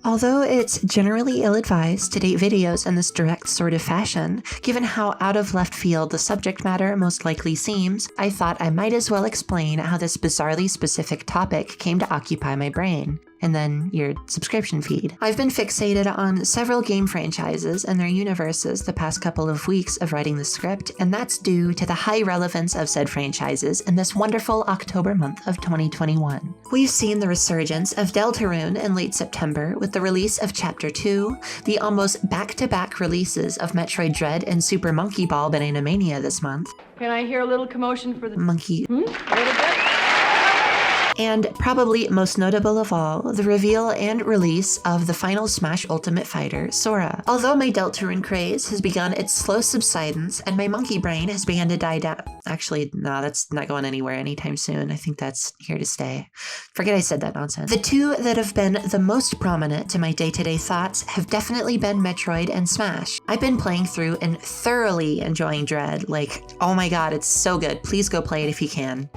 Although it's generally ill-advised to date videos in this direct sort of fashion, given how out of left field the subject matter most likely seems, I thought I might as well explain how this bizarrely specific topic came to occupy my brain. And then your subscription feed. I've been fixated on several game franchises and their universes the past couple of weeks of writing the script, and that's due to the high relevance of said franchises in this wonderful October month of 2021. We've seen the resurgence of Deltarune in late September with the release of Chapter 2, the almost back-to-back releases of Metroid Dread and Super Monkey Ball Banana Mania this month. Can I hear a little commotion for the monkey? A little bit? And probably most notable of all, the reveal and release of the final Smash Ultimate Fighter, Sora. Although my Deltarune craze has begun its slow subsidence and my monkey brain has begun to die down. Actually, no, that's not going anywhere anytime soon. I think that's here to stay. Forget I said that nonsense. The two that have been the most prominent to my day-to-day thoughts have definitely been Metroid and Smash. I've been playing through and thoroughly enjoying Dread. Like, oh my god, it's so good. Please go play it if you can.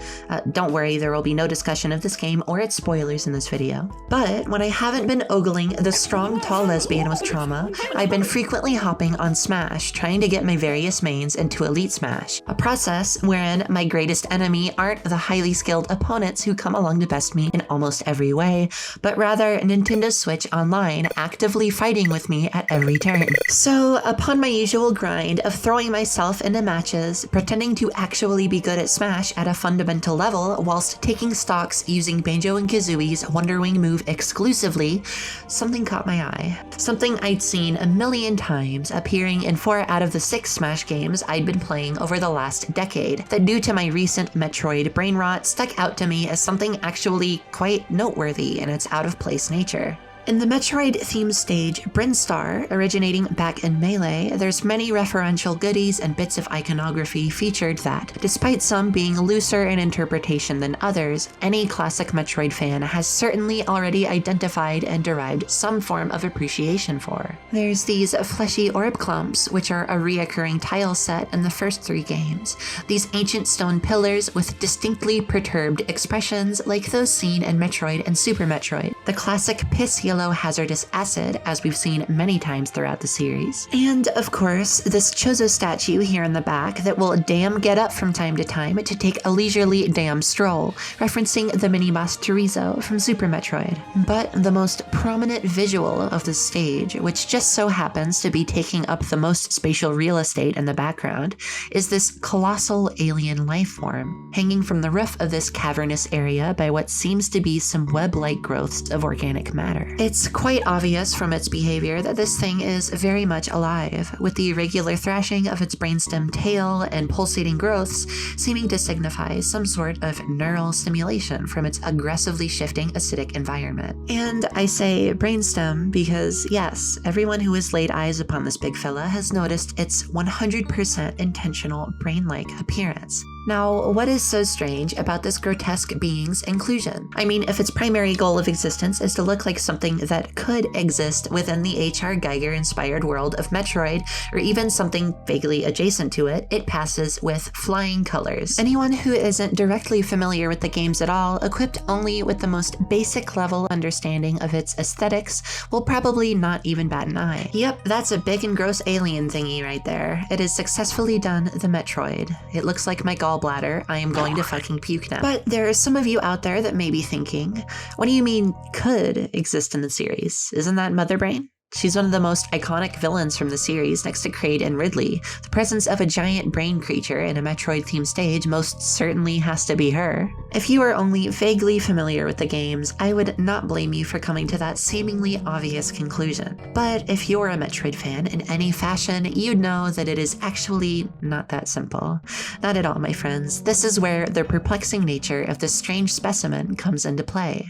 Don't worry, there will be no discussion of this game or its spoilers in this video. But when I haven't been ogling the strong, tall lesbian with trauma, I've been frequently hopping on Smash, trying to get my various mains into Elite Smash, a process wherein my greatest enemy aren't the highly skilled opponents who come along to best me in almost every way, but rather Nintendo Switch Online actively fighting with me at every turn. So upon my usual grind of throwing myself into matches, pretending to actually be good at Smash at a fundamental level whilst taking stocks using Banjo and Kazooie's Wonder Wing move exclusively, something caught my eye. Something I'd seen a million times appearing in 4 out of the 6 Smash games I'd been playing over the last decade, that due to my recent Metroid brain rot stuck out to me as something actually quite noteworthy in its out-of-place nature. In the Metroid-themed stage, Brinstar, originating back in Melee, there's many referential goodies and bits of iconography featured that, despite some being looser in interpretation than others, any classic Metroid fan has certainly already identified and derived some form of appreciation for. There's these fleshy orb clumps, which are a reoccurring tile set in the first 3 games. These ancient stone pillars with distinctly perturbed expressions like those seen in Metroid and Super Metroid. The classic piss yellow hazardous acid, as we've seen many times throughout the series. And, of course, this Chozo statue here in the back that will damn get up from time to time to take a leisurely damn stroll, referencing the mini-boss Chorizo from Super Metroid. But the most prominent visual of the stage, which just so happens to be taking up the most spatial real estate in the background, is this colossal alien life form, hanging from the roof of this cavernous area by what seems to be some web-like growths of organic matter. It's quite obvious from its behavior that this thing is very much alive, with the irregular thrashing of its brainstem tail and pulsating growths seeming to signify some sort of neural stimulation from its aggressively shifting acidic environment. And I say brainstem because, yes, everyone who has laid eyes upon this big fella has noticed its 100% intentional brain-like appearance. Now, what is so strange about this grotesque being's inclusion? I mean, if its primary goal of existence is to look like something that could exist within the H.R. Giger-inspired world of Metroid, or even something vaguely adjacent to it, it passes with flying colors. Anyone who isn't directly familiar with the games at all, equipped only with the most basic level understanding of its aesthetics, will probably not even bat an eye. Yep, that's a big and gross alien thingy right there. It has successfully done the Metroid. It looks like my gallbladder. I am going to fucking puke now. But there are some of you out there that may be thinking, what do you mean could exist in the series? Isn't that Mother Brain? She's one of the most iconic villains from the series next to Kraid and Ridley. The presence of a giant brain creature in a Metroid-themed stage most certainly has to be her. If you are only vaguely familiar with the games, I would not blame you for coming to that seemingly obvious conclusion. But if you're a Metroid fan in any fashion, you'd know that it is actually not that simple. Not at all, my friends. This is where the perplexing nature of this strange specimen comes into play.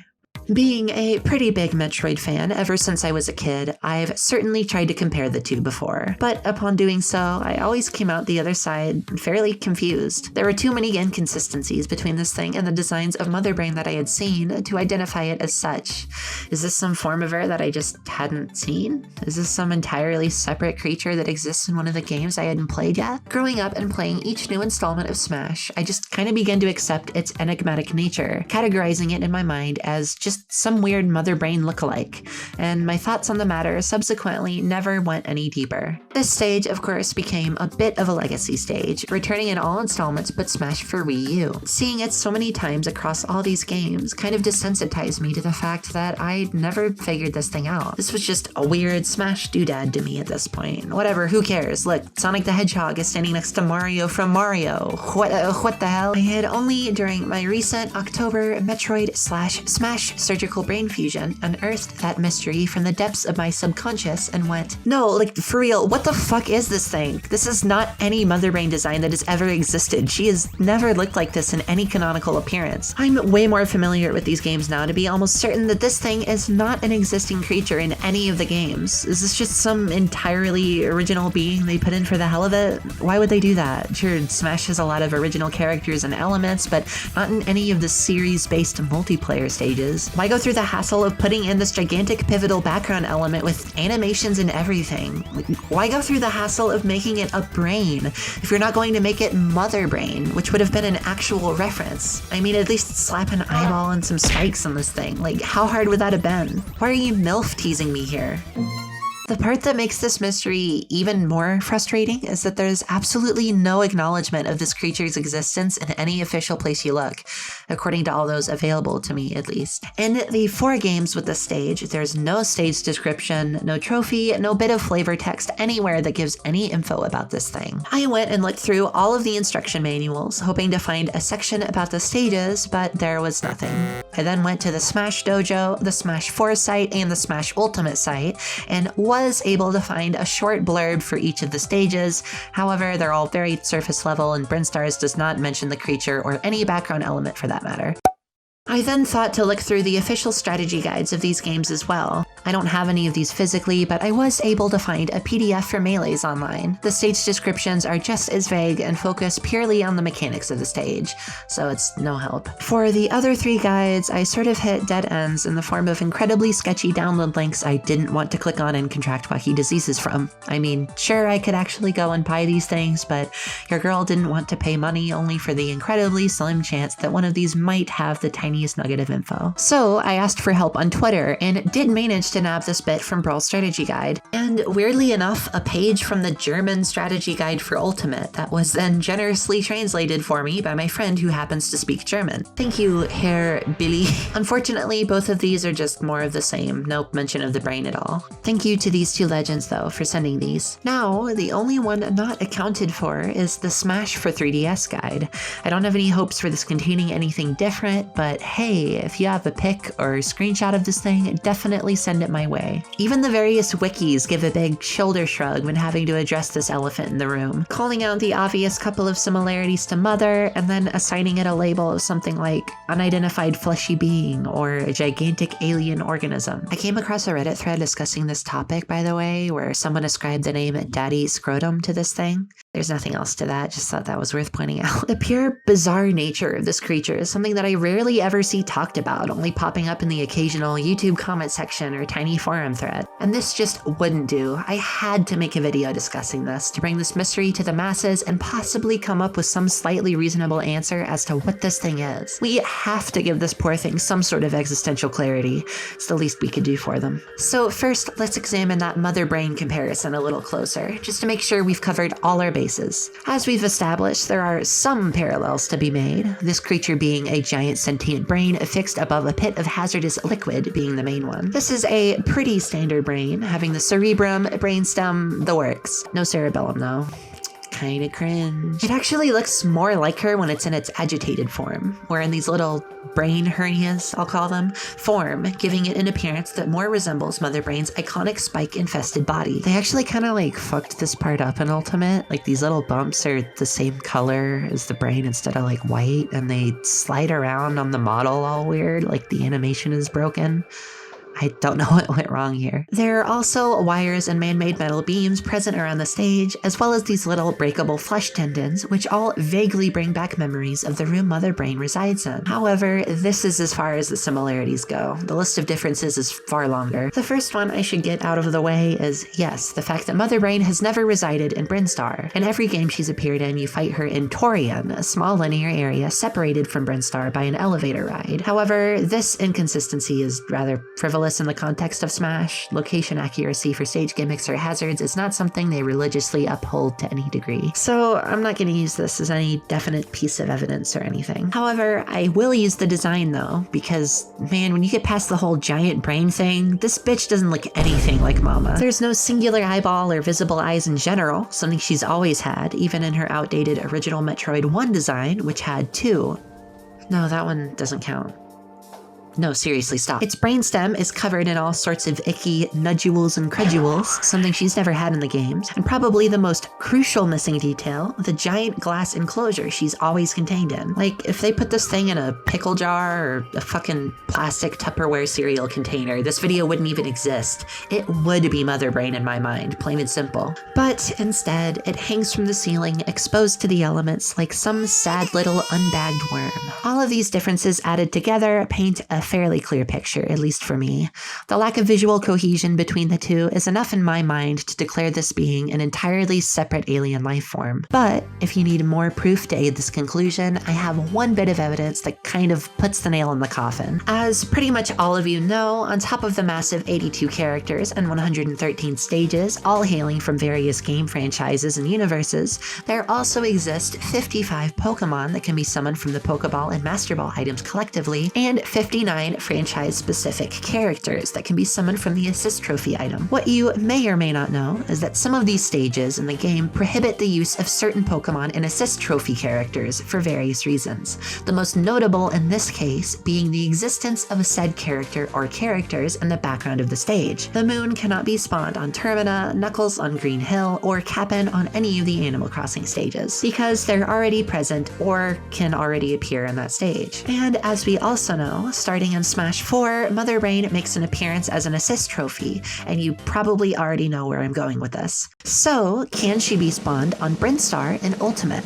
Being a pretty big Metroid fan ever since I was a kid, I've certainly tried to compare the two before, but upon doing so, I always came out the other side fairly confused. There were too many inconsistencies between this thing and the designs of Mother Brain that I had seen to identify it as such. Is this some form of her that I just hadn't seen? Is this some entirely separate creature that exists in one of the games I hadn't played yet? Growing up and playing each new installment of Smash, I just kind of began to accept its enigmatic nature, categorizing it in my mind as just just some weird mother brain lookalike, and my thoughts on the matter subsequently never went any deeper. This stage, of course, became a bit of a legacy stage, returning in all installments but Smash for Wii U. Seeing it so many times across all these games kind of desensitized me to the fact that I'd never figured this thing out. This was just a weird Smash doodad to me at this point. Whatever, who cares? Look, Sonic the Hedgehog is standing next to Mario from Mario. What the hell? I had only during my recent October Metroid/Smash surgical brain fusion unearthed that mystery from the depths of my subconscious and went, no, like for real, what the fuck is this thing? This is not any mother brain design that has ever existed. She has never looked like this in any canonical appearance. I'm way more familiar with these games now to be almost certain that this thing is not an existing creature in any of the games. Is this just some entirely original being they put in for the hell of it? Why would they do that? Sure, Smash has a lot of original characters and elements, but not in any of the series-based multiplayer stages. Why go through the hassle of putting in this gigantic pivotal background element with animations and everything? Like, why go through the hassle of making it a brain if you're not going to make it Mother Brain, which would have been an actual reference? I mean, at least slap an eyeball and some spikes on this thing. Like, how hard would that have been? Why are you MILF teasing me here? The part that makes this mystery even more frustrating is that there's absolutely no acknowledgement of this creature's existence in any official place you look, according to all those available to me at least. In the 4 games with this stage, there's no stage description, no trophy, no bit of flavor text anywhere that gives any info about this thing. I went and looked through all of the instruction manuals, hoping to find a section about the stages, but there was nothing. I then went to the Smash Dojo, the Smash 4 site, and the Smash Ultimate site, and was able to find a short blurb for each of the stages. However, they're all very surface level, and Brinstars does not mention the creature or any background element for that matter. I then thought to look through the official strategy guides of these games as well. I don't have any of these physically, but I was able to find a PDF for Melees online. The stage descriptions are just as vague and focus purely on the mechanics of the stage, so it's no help. For the other 3 guides, I sort of hit dead ends in the form of incredibly sketchy download links I didn't want to click on and contract wacky diseases from. I mean, sure, I could actually go and buy these things, but your girl didn't want to pay money only for the incredibly slim chance that one of these might have the tiniest nugget of info. So I asked for help on Twitter and did manage to nab this bit from Brawl Strategy Guide, and weirdly enough, a page from the German strategy guide for Ultimate that was then generously translated for me by my friend who happens to speak German. Thank you, Herr Billy. Unfortunately, both of these are just more of the same, no mention of the brain at all. Thank you to these 2 legends though for sending these. Now, the only one not accounted for is the Smash for 3DS guide. I don't have any hopes for this containing anything different, but hey, if you have a pic or screenshot of this thing, definitely send it my way. Even the various wikis give a big shoulder shrug when having to address this elephant in the room, calling out the obvious couple of similarities to Mother, and then assigning it a label of something like unidentified fleshy being or a gigantic alien organism. I came across a Reddit thread discussing this topic, by the way, where someone ascribed the name Daddy Scrotum to this thing. There's nothing else to that, just thought that was worth pointing out. The pure bizarre nature of this creature is something that I rarely ever see talked about, only popping up in the occasional YouTube comment section or tiny forum thread. And this just wouldn't do. I had to make a video discussing this to bring this mystery to the masses and possibly come up with some slightly reasonable answer as to what this thing is. We have to give this poor thing some sort of existential clarity. It's the least we could do for them. So first, let's examine that mother brain comparison a little closer, just to make sure we've covered all our bases. As we've established, there are some parallels to be made, this creature being a giant sentient brain affixed above a pit of hazardous liquid being the main one. This is a pretty standard brain, having the cerebrum, brainstem, the works. No cerebellum though. Kinda cringe. It actually looks more like her when it's in its agitated form, wherein these little brain hernias, I'll call them, form, giving it an appearance that more resembles Mother Brain's iconic spike-infested body. They actually kind of like fucked this part up in Ultimate. Like these little bumps are the same color as the brain instead of like white, and they slide around on the model all weird, like the animation is broken. I don't know what went wrong here. There are also wires and man-made metal beams present around the stage, as well as these little breakable flesh tendons, which all vaguely bring back memories of the room Mother Brain resides in. However, this is as far as the similarities go. The list of differences is far longer. The first one I should get out of the way is, yes, the fact that Mother Brain has never resided in Brinstar. In every game she's appeared in, you fight her in Torian, a small linear area separated from Brinstar by an elevator ride. However, this inconsistency is rather frivolous in the context of Smash. Location accuracy for stage gimmicks or hazards is not something they religiously uphold to any degree. So I'm not going to use this as any definite piece of evidence or anything. However, I will use the design though, because man, when you get past the whole giant brain thing, this bitch doesn't look anything like Mama. There's no singular eyeball or visible eyes in general, something she's always had, even in her outdated original Metroid 1 design, which had 2. No, that one doesn't count. No, seriously, stop. Its brainstem is covered in all sorts of icky nudules and credules, something she's never had in the games, and probably the most crucial missing detail, the giant glass enclosure she's always contained in. Like, if they put this thing in a pickle jar or a fucking plastic Tupperware cereal container, this video wouldn't even exist. It would be Mother Brain in my mind, plain and simple. But instead, it hangs from the ceiling, exposed to the elements like some sad little unbagged worm. All of these differences added together paint a fairly clear picture, at least for me. The lack of visual cohesion between the two is enough in my mind to declare this being an entirely separate alien life form. But if you need more proof to aid this conclusion, I have one bit of evidence that kind of puts the nail in the coffin. As pretty much all of you know, on top of the massive 82 characters and 113 stages, all hailing from various game franchises and universes, there also exist 55 Pokemon that can be summoned from the Pokeball and Master Ball items collectively, and 59 franchise-specific characters that can be summoned from the Assist Trophy item. What you may or may not know is that some of these stages in the game prohibit the use of certain Pokemon and Assist Trophy characters for various reasons, the most notable in this case being the existence of a said character or characters in the background of the stage. The Moon cannot be spawned on Termina, Knuckles on Green Hill, or Kapp'n on any of the Animal Crossing stages, because they're already present or can already appear in that stage. And as we also know, starting in Smash 4, Mother Brain makes an appearance as an Assist Trophy, and you probably already know where I'm going with this. So, can she be spawned on Brinstar in Ultimate?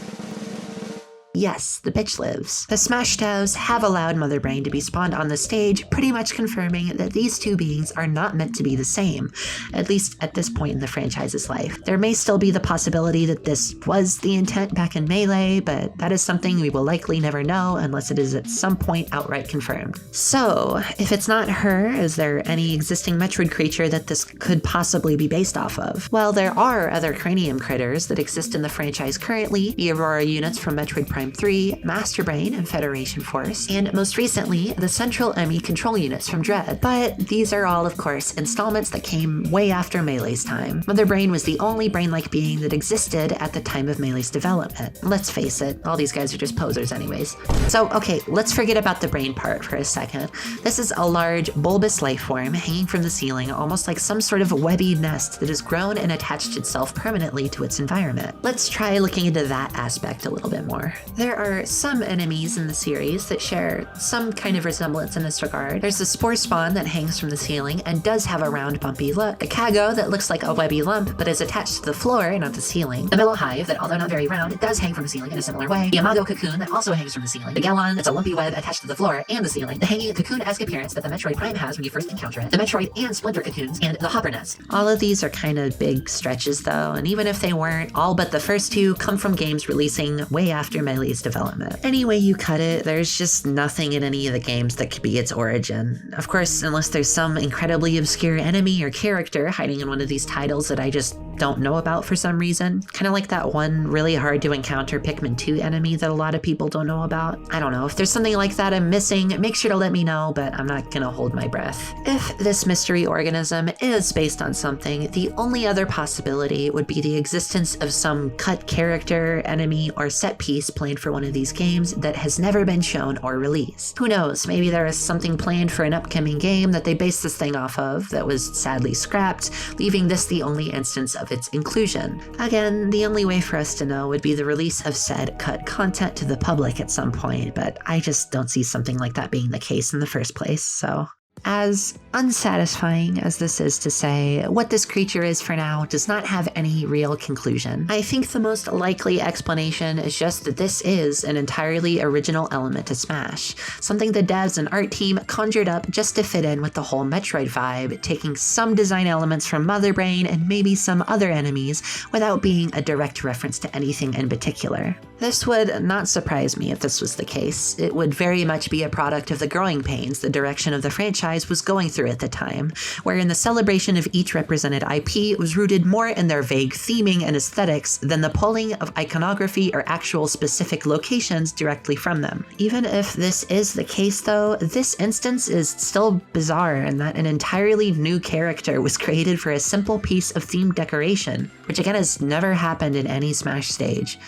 Yes, the bitch lives. The Smash devs have allowed Mother Brain to be spawned on the stage, pretty much confirming that these two beings are not meant to be the same, at least at this point in the franchise's life. There may still be the possibility that this was the intent back in Melee, but that is something we will likely never know unless it is at some point outright confirmed. So, if it's not her, is there any existing Metroid creature that this could possibly be based off of? Well, there are other cranium critters that exist in the franchise currently, the Aurora units from Metroid Prime 3, Master Brain and Federation Force, and most recently, the Central ME control units from Dread. But these are all, of course, installments that came way after Melee's time. Mother Brain was the only brain-like being that existed at the time of Melee's development. Let's face it, all these guys are just posers anyways. So, okay, let's forget about the brain part for a second. This is a large, bulbous life form hanging from the ceiling, almost like some sort of webby nest that has grown and attached itself permanently to its environment. Let's try looking into that aspect a little bit more. There are some enemies in the series that share some kind of resemblance in this regard. There's the Spore Spawn that hangs from the ceiling and does have a round, bumpy look. The Kago that looks like a webby lump but is attached to the floor, not the ceiling. The Mellow Hive that, although not very round, does hang from the ceiling in a similar way. The Imago Cocoon that also hangs from the ceiling. The Galon that's a lumpy web attached to the floor and the ceiling. The hanging cocoon-esque appearance that the Metroid Prime has when you first encounter it. The Metroid and Splinter cocoons, and the Hopper Nest. All of these are kind of big stretches though, and even if they weren't, all but the first two come from games releasing way after Melee's development. Any way you cut it, there's just nothing in any of the games that could be its origin. Of course, unless there's some incredibly obscure enemy or character hiding in one of these titles that I just don't know about for some reason. Kind of like that one really hard to encounter Pikmin 2 enemy that a lot of people don't know about. I don't know, if there's something like that I'm missing, make sure to let me know, but I'm not gonna hold my breath. If this mystery organism is based on something, the only other possibility would be the existence of some cut character, enemy, or set piece planned for one of these games that has never been shown or released. Who knows, maybe there is something planned for an upcoming game that they based this thing off of that was sadly scrapped, leaving this the only instance of its inclusion. Again, the only way for us to know would be the release of said cut content to the public at some point, but I just don't see something like that being the case in the first place, so As unsatisfying as this is to say, what this creature is for now does not have any real conclusion. I think the most likely explanation is just that this is an entirely original element to Smash, something the devs and art team conjured up just to fit in with the whole Metroid vibe, taking some design elements from Mother Brain and maybe some other enemies without being a direct reference to anything in particular. This would not surprise me if this was the case. It would very much be a product of the growing pains the direction of the franchise was going through at the time, wherein the celebration of each represented IP was rooted more in their vague theming and aesthetics than the pulling of iconography or actual specific locations directly from them. Even if this is the case though, this instance is still bizarre in that an entirely new character was created for a simple piece of themed decoration, which again has never happened in any Smash stage.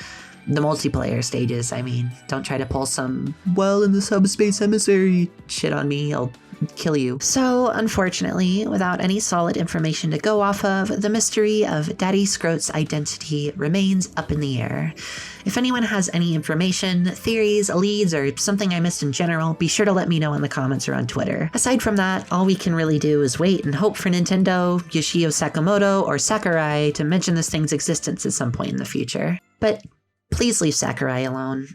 The multiplayer stages, I mean. Don't try to pull some, well, in the subspace emissary shit on me, I'll kill you. So, unfortunately, without any solid information to go off of, the mystery of Daddy Scroat's identity remains up in the air. If anyone has any information, theories, leads, or something I missed in general, be sure to let me know in the comments or on Twitter. Aside from that, all we can really do is wait and hope for Nintendo, Yoshio Sakamoto, or Sakurai to mention this thing's existence at some point in the future. But please leave Sakurai alone.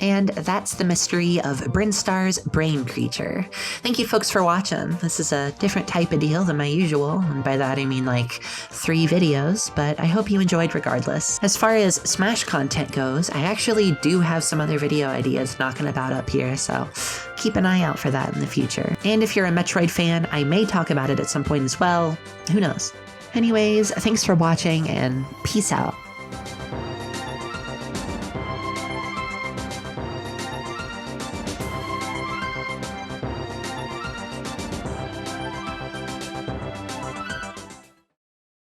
And that's the mystery of Brinstar's brain creature. Thank you folks for watching. This is a different type of deal than my usual, and by that I mean like 3 videos, but I hope you enjoyed regardless. As far as Smash content goes, I actually do have some other video ideas knocking about up here, so keep an eye out for that in the future. And if you're a Metroid fan, I may talk about it at some point as well. Who knows? Anyways, thanks for watching and peace out.